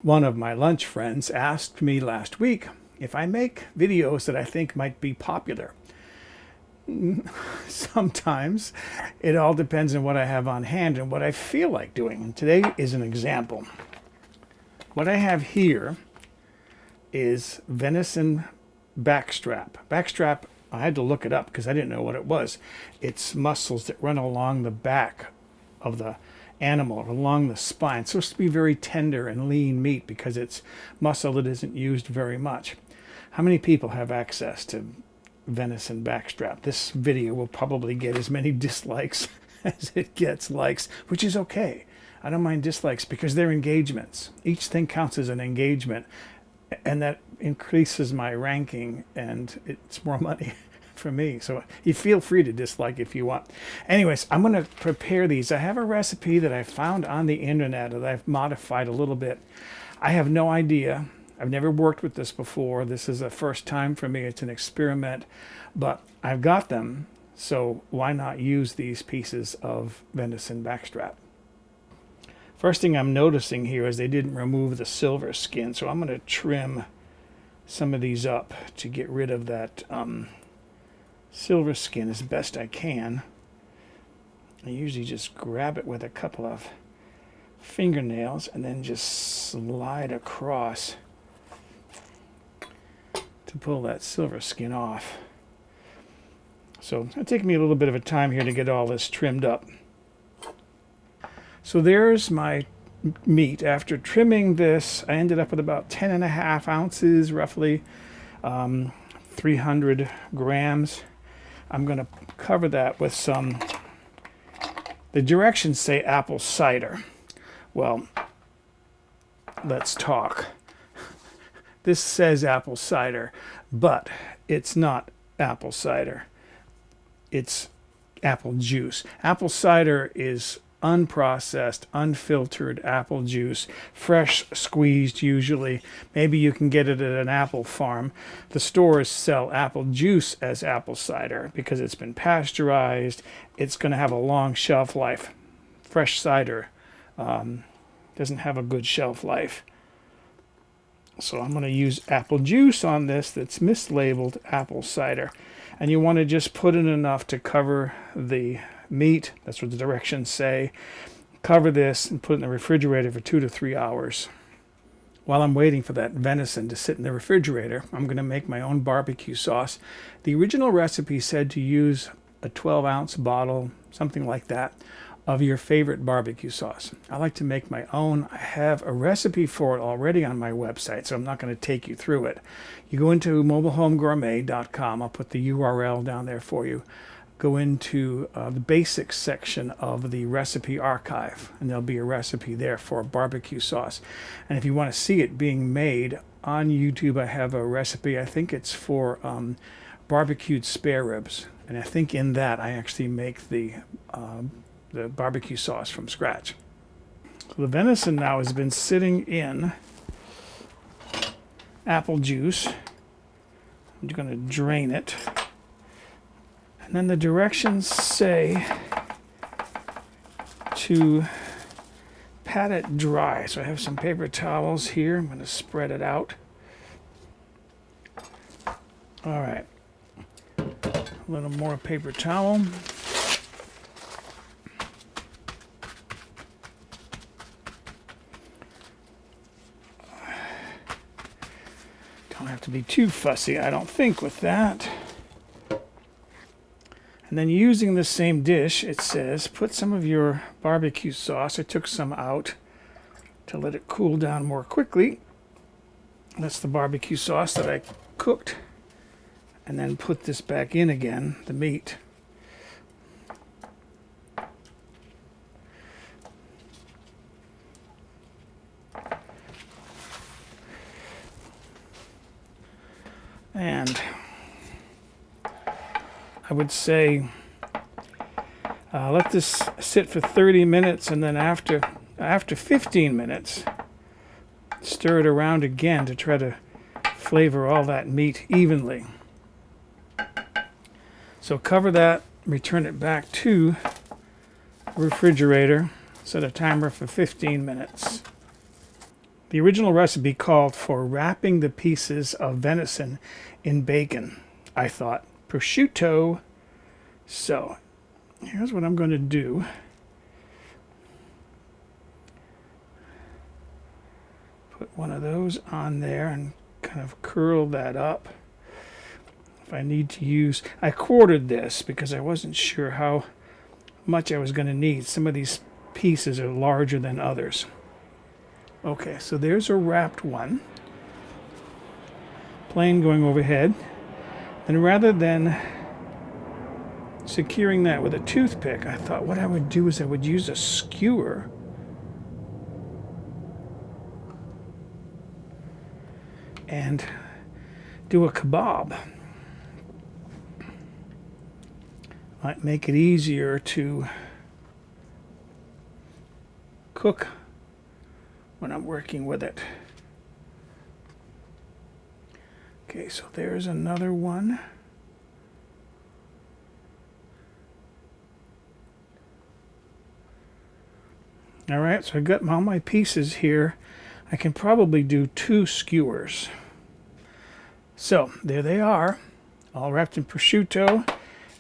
One of my lunch friends asked me last week if I make videos that I think might be popular. Sometimes it all depends on what I have on hand and what I feel like doing. And today is an example. What I have here is venison backstrap. Backstrap, I had to look it up because I didn't know what it was. It's muscles that run along the back of the animal, along the spine. It's supposed to be very tender and lean meat because it's muscle that isn't used very much. How many people have access to venison backstrap? This video will probably get as many dislikes as it gets likes, which is okay. I don't mind dislikes because they're engagements. Each thing counts as an engagement, and that increases my ranking, and it's more money for me. So you feel free to dislike if you want. Anyways, I'm going to prepare these. I have a recipe that I found on the internet that I've modified a little bit. I have no idea. I've never worked with this before. This is the first time for me. It's an experiment, but I've got them. So why not use these pieces of venison backstrap? First thing I'm noticing here is they didn't remove the silver skin. So I'm going to trim some of these up to get rid of that silver skin as best I can. I usually just grab it with a couple of fingernails and then just slide across to pull that silver skin off. So it'll take me a little bit of a time here to get all this trimmed up. So there's my meat. After trimming this, I ended up with about 10.5 ounces, roughly 300 grams. I'm going to cover that with some, the directions say apple cider. Well, let's talk. This says apple cider, but it's not apple cider. It's apple juice. Apple cider is unprocessed, unfiltered apple juice, fresh squeezed usually. Maybe you can get it at an apple farm. The stores sell apple juice as apple cider because it's been pasteurized. It's going to have a long shelf life. Fresh cider doesn't have a good shelf life. So I'm going to use apple juice on this that's mislabeled apple cider. And you want to just put in enough to cover the meat. That's what the directions say. Cover this and put it in the refrigerator for 2 to 3 hours. While I'm waiting for that venison to sit in the refrigerator, I'm going to make my own barbecue sauce. The original recipe said to use a 12-ounce bottle, something like that, of your favorite barbecue sauce. I like to make my own. I have a recipe for it already on my website, so I'm not going to take you through it. You go into mobilehomegourmet.com. I'll put the URL down there for you. Go into the basics section of the recipe archive, and there'll be a recipe there for a barbecue sauce. And if you want to see it being made on YouTube, I have a recipe. I think it's for barbecued spare ribs, and I think in that I actually make the barbecue sauce from scratch. So the venison now has been sitting in apple juice. I'm going to drain it. And then the directions say to pat it dry. So I have some paper towels here. I'm going to spread it out. All right. A little more paper towel. Don't have to be too fussy, I don't think, with that. And then using the same dish, it says, put some of your barbecue sauce. I took some out to let it cool down more quickly. That's the barbecue sauce that I cooked. And then put this back in again, the meat. And I would say let this sit for 30 minutes, and then after 15 minutes, stir it around again to try to flavor all that meat evenly. So cover that, return it back to refrigerator, set a timer for 15 minutes. The original recipe called for wrapping the pieces of venison in bacon. I thought, prosciutto. So, here's what I'm going to do. Put one of those on there and kind of curl that up. If I need to use, I quartered this because I wasn't sure how much I was going to need. Some of these pieces are larger than others. Okay, so there's a wrapped one. Plain going overhead. And rather than securing that with a toothpick, I thought what I would do is I would use a skewer and do a kebab. Might make it easier to cook when I'm working with it. Okay, so there's another one. All right, so I got all my pieces here. I can probably do 2 skewers. So there they are, all wrapped in prosciutto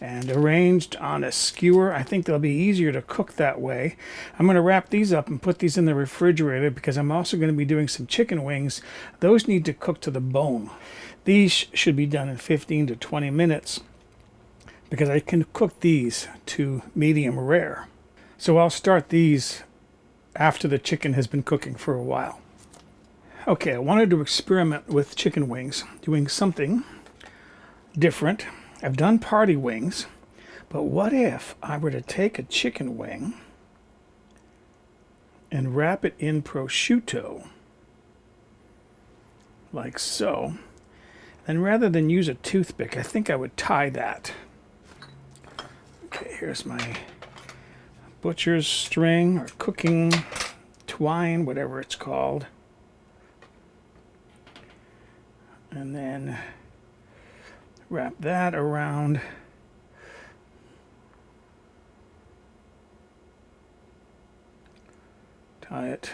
and arranged on a skewer. I think they'll be easier to cook that way. I'm going to wrap these up and put these in the refrigerator because I'm also going to be doing some chicken wings. Those need to cook to the bone. These should be done in 15 to 20 minutes because I can cook these to medium rare. So I'll start these after the chicken has been cooking for a while. Okay, I wanted to experiment with chicken wings, doing something different. I've done party wings, but what if I were to take a chicken wing and wrap it in prosciutto, like so, and rather than use a toothpick, I think I would tie that. Okay, here's my butcher's string or cooking twine, whatever it's called. And then wrap that around tie it,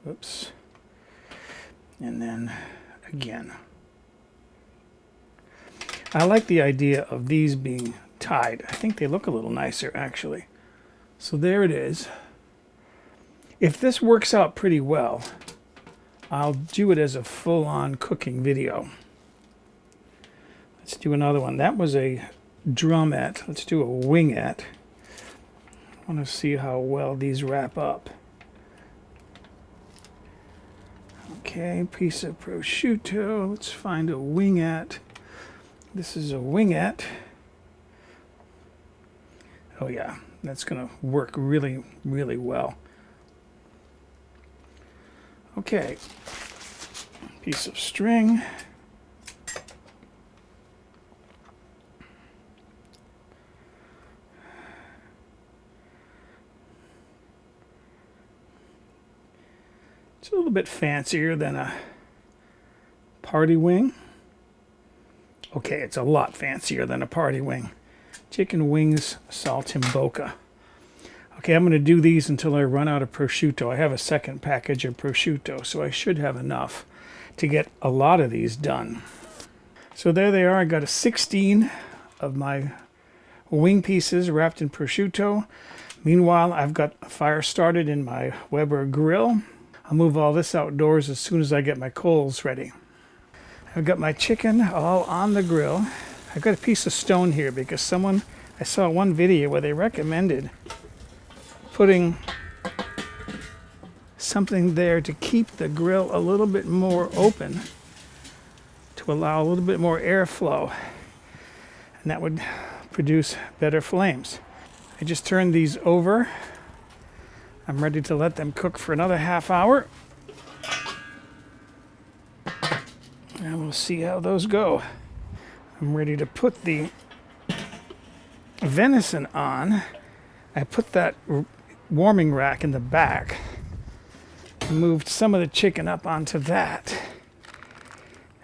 oops, and then again. I like the idea of these being tied. I think they look a little nicer actually. So there it is. If this works out pretty well, I'll do it as a full-on cooking video. Let's do another one. That was a drumette. Let's do a wingette. I want to see how well these wrap up. Okay, piece of prosciutto. Let's find a wingette. This is a wingette. Oh yeah, that's going to work really, really well. Okay, piece of string. It's a little bit fancier than a party wing. Okay, it's a lot fancier than a party wing. Chicken wings saltimbocca. Okay, I'm going to do these until I run out of prosciutto. I have a second package of prosciutto, so I should have enough to get a lot of these done. So there they are. I got a 16 of my wing pieces wrapped in prosciutto. Meanwhile, I've got a fire started in my Weber grill. I'll move all this outdoors as soon as I get my coals ready. I've got my chicken all on the grill. I've got a piece of stone here because I saw one video where they recommended putting something there to keep the grill a little bit more open, to allow a little bit more airflow, and that would produce better flames. I just turned these over. I'm ready to let them cook for another half hour. And we'll see how those go. I'm ready to put the venison on. I put that warming rack in the back. Moved some of the chicken up onto that.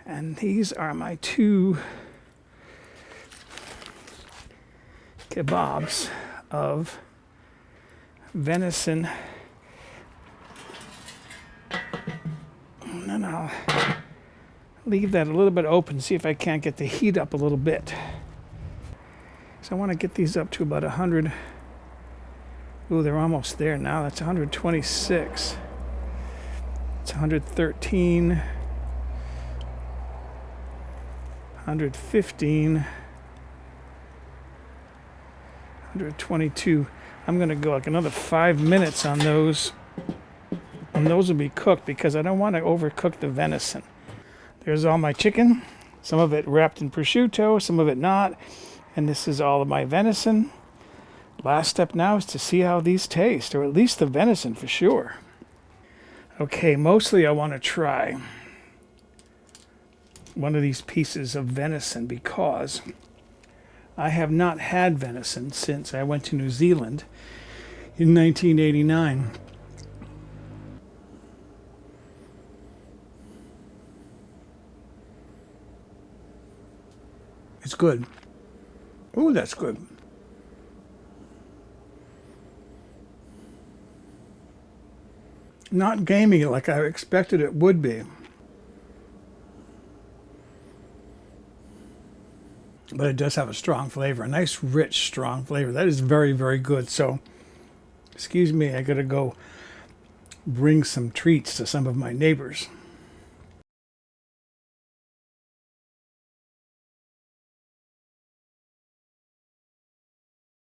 And these are my 2 kebabs of venison And then I'll leave that a little bit open, see if I can't get the heat up a little bit. So I want to get these up to about 100. Ooh, they're almost there now. That's 126. It's 113. 115. 122. I'm going to go like another 5 minutes on those. And those will be cooked because I don't want to overcook the venison. There's all my chicken. Some of it wrapped in prosciutto, some of it not. And this is all of my venison. Last step now is to see how these taste, or at least the venison for sure. Okay, mostly I want to try one of these pieces of venison because I have not had venison since I went to New Zealand in 1989. It's good. Ooh, that's good. Not gamey like I expected it would be. But it does have a strong flavor, a nice, rich, strong flavor. That is very, very good. So, excuse me, I gotta go bring some treats to some of my neighbors.